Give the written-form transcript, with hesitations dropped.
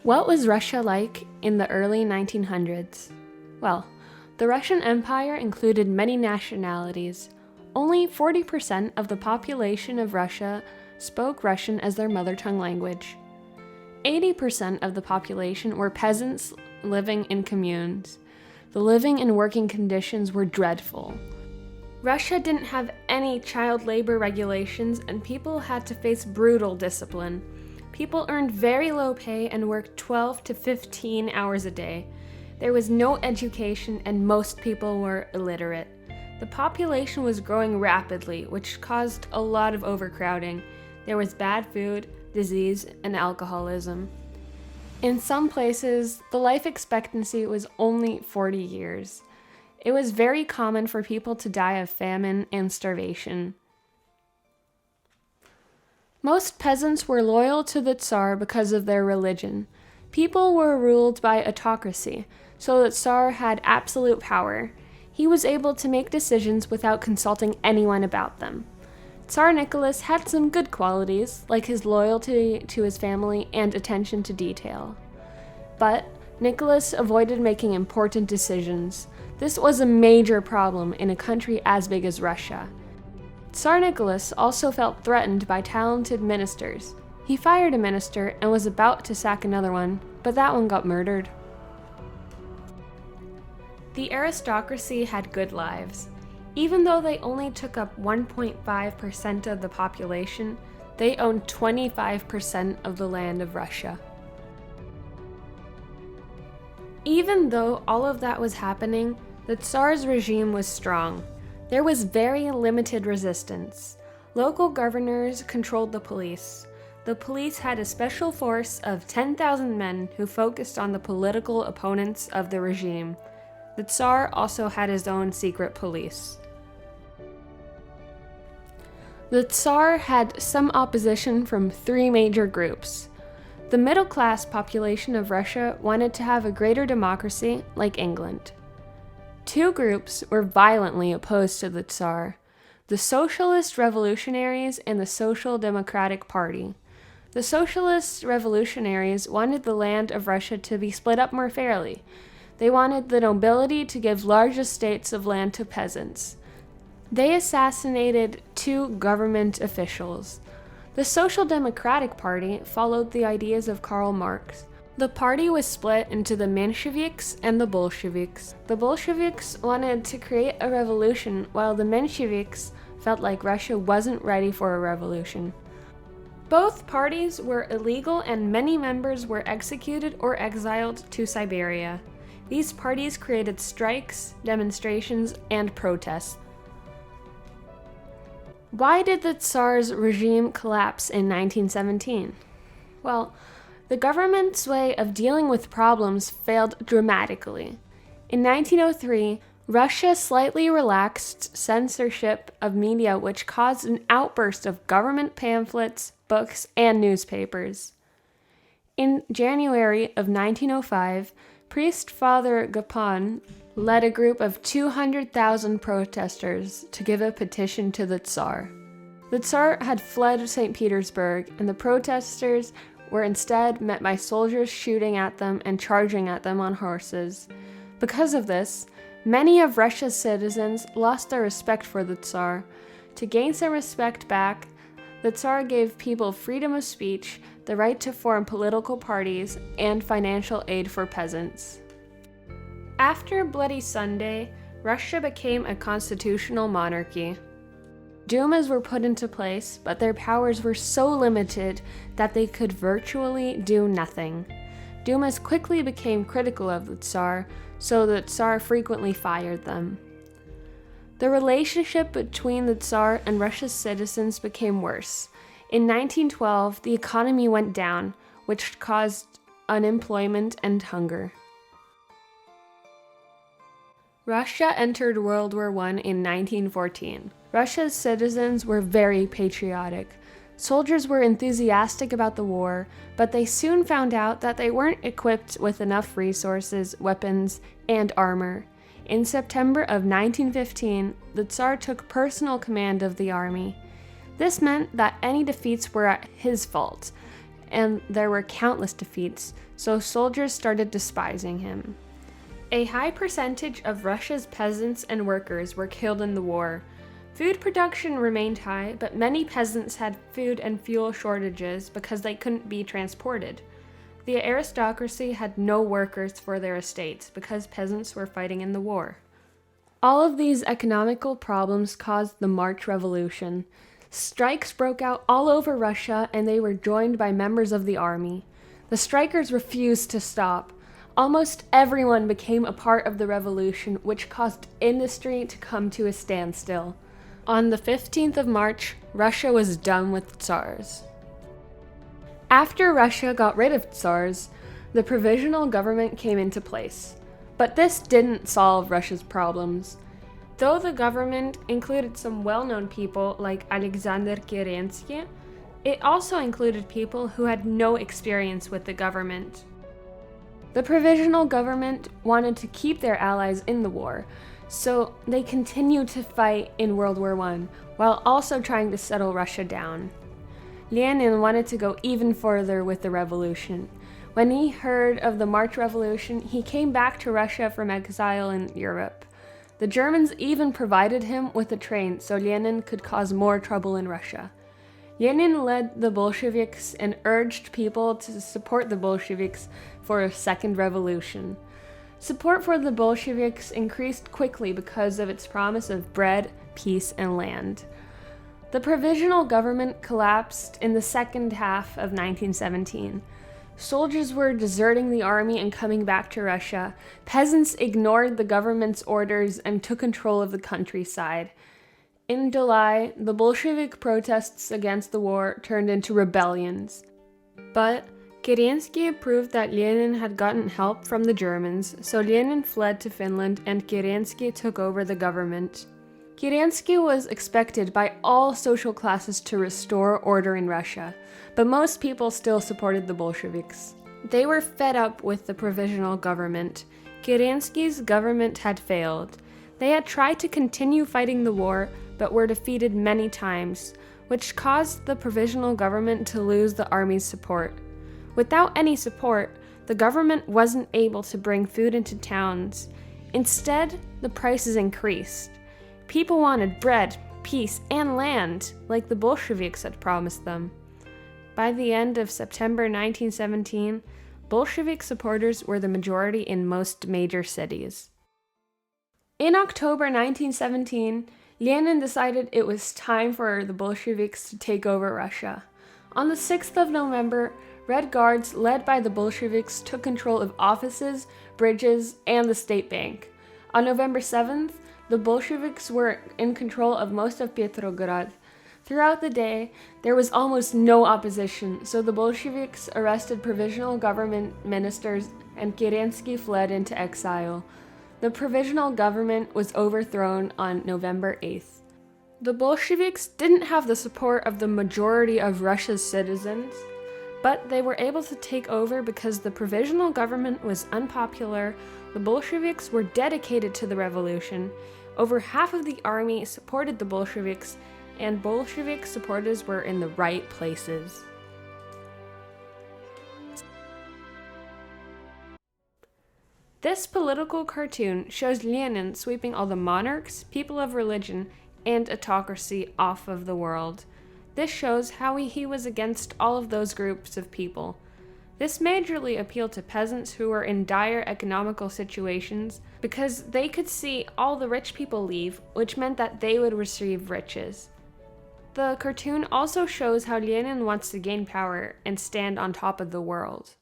What was Russia like in the early 1900s? Well, the Russian Empire included many nationalities. Only 40% of the population of Russia spoke Russian as their mother tongue language. 80% of the population were peasants living in communes. The living and working conditions were dreadful. Russia didn't have any child labor regulations, and people had to face brutal discipline. People earned very low pay and worked 12 to 15 hours a day. There was no education, and most people were illiterate. The population was growing rapidly, which caused a lot of overcrowding. There was bad food, disease, and alcoholism. In some places, the life expectancy was only 40 years. It was very common for people to die of famine and starvation. Most peasants were loyal to the Tsar because of their religion. People were ruled by autocracy, so the Tsar had absolute power. He was able to make decisions without consulting anyone about them. Tsar Nicholas had some good qualities, like his loyalty to his family and attention to detail. But Nicholas avoided making important decisions. This was a major problem in a country as big as Russia. Tsar Nicholas also felt threatened by talented ministers. He fired a minister and was about to sack another one, but that one got murdered. The aristocracy had good lives. Even though they only took up 1.5% of the population, they owned 25% of the land of Russia. Even though all of that was happening, the Tsar's regime was strong. There was very limited resistance. Local governors controlled the police. The police had a special force of 10,000 men who focused on the political opponents of the regime. The Tsar also had his own secret police. The Tsar had some opposition from three major groups. The middle-class population of Russia wanted to have a greater democracy like England. Two groups were violently opposed to the Tsar: the Socialist Revolutionaries and the Social Democratic Party. The Socialist Revolutionaries wanted the land of Russia to be split up more fairly. They wanted the nobility to give large estates of land to peasants. They assassinated two government officials. The Social Democratic Party followed the ideas of Karl Marx. The party was split into the Mensheviks and the Bolsheviks. The Bolsheviks wanted to create a revolution, while the Mensheviks felt like Russia wasn't ready for a revolution. Both parties were illegal, and many members were executed or exiled to Siberia. These parties created strikes, demonstrations, and protests. Why did the Tsar's regime collapse in 1917? Well, the government's way of dealing with problems failed dramatically. In 1903, Russia slightly relaxed censorship of media, which caused an outburst of government pamphlets, books, and newspapers. In January of 1905, priest Father Gapon led a group of 200,000 protesters to give a petition to the Tsar. The Tsar had fled St. Petersburg, and the protesters were instead met by soldiers shooting at them and charging at them on horses. Because of this, many of Russia's citizens lost their respect for the Tsar. To gain some respect back, the Tsar gave people freedom of speech, the right to form political parties, and financial aid for peasants. After Bloody Sunday, Russia became a constitutional monarchy. Dumas were put into place, but their powers were so limited that they could virtually do nothing. Dumas quickly became critical of the Tsar, so the Tsar frequently fired them. The relationship between the Tsar and Russia's citizens became worse. In 1912, the economy went down, which caused unemployment and hunger. Russia entered World War I in 1914. Russia's citizens were very patriotic. Soldiers were enthusiastic about the war, but they soon found out that they weren't equipped with enough resources, weapons, and armor. In September of 1915, the Tsar took personal command of the army. This meant that any defeats were at his fault, and there were countless defeats, so soldiers started despising him. A high percentage of Russia's peasants and workers were killed in the war. Food production remained high, but many peasants had food and fuel shortages because they couldn't be transported. The aristocracy had no workers for their estates because peasants were fighting in the war. All of these economical problems caused the March Revolution. Strikes broke out all over Russia, and they were joined by members of the army. The strikers refused to stop. Almost everyone became a part of the revolution, which caused industry to come to a standstill. On the 15th of March, Russia was done with Tsars. After Russia got rid of Tsars, the provisional government came into place. But this didn't solve Russia's problems. Though the government included some well-known people like Alexander Kerensky, it also included people who had no experience with the government. The provisional government wanted to keep their allies in the war, so they continued to fight in World War I, while also trying to settle Russia down. Lenin wanted to go even further with the revolution. When he heard of the March Revolution, he came back to Russia from exile in Europe. The Germans even provided him with a train so Lenin could cause more trouble in Russia. Lenin led the Bolsheviks and urged people to support the Bolsheviks for a second revolution. Support for the Bolsheviks increased quickly because of its promise of bread, peace, and land. The provisional government collapsed in the second half of 1917. Soldiers were deserting the army and coming back to Russia. Peasants ignored the government's orders and took control of the countryside. In July, the Bolshevik protests against the war turned into rebellions. But Kerensky proved that Lenin had gotten help from the Germans, so Lenin fled to Finland and Kerensky took over the government. Kerensky was expected by all social classes to restore order in Russia, but most people still supported the Bolsheviks. They were fed up with the provisional government. Kerensky's government had failed. They had tried to continue fighting the war, but were defeated many times, which caused the provisional government to lose the army's support. Without any support, the government wasn't able to bring food into towns. Instead, the prices increased. People wanted bread, peace, and land, like the Bolsheviks had promised them. By the end of September 1917, Bolshevik supporters were the majority in most major cities. In October 1917, Lenin decided it was time for the Bolsheviks to take over Russia. On the 6th of November, Red Guards led by the Bolsheviks took control of offices, bridges, and the state bank. On November 7th, the Bolsheviks were in control of most of Petrograd. Throughout the day, there was almost no opposition, so the Bolsheviks arrested provisional government ministers and Kerensky fled into exile. The provisional government was overthrown on November 8th. The Bolsheviks didn't have the support of the majority of Russia's citizens, but they were able to take over because the provisional government was unpopular. The Bolsheviks were dedicated to the revolution. Over half of the army supported the Bolsheviks, and Bolshevik supporters were in the right places. This political cartoon shows Lenin sweeping all the monarchs, people of religion, and autocracy off of the world. This shows how he was against all of those groups of people. This majorly appealed to peasants who were in dire economical situations because they could see all the rich people leave, which meant that they would receive riches. The cartoon also shows how Lenin wants to gain power and stand on top of the world.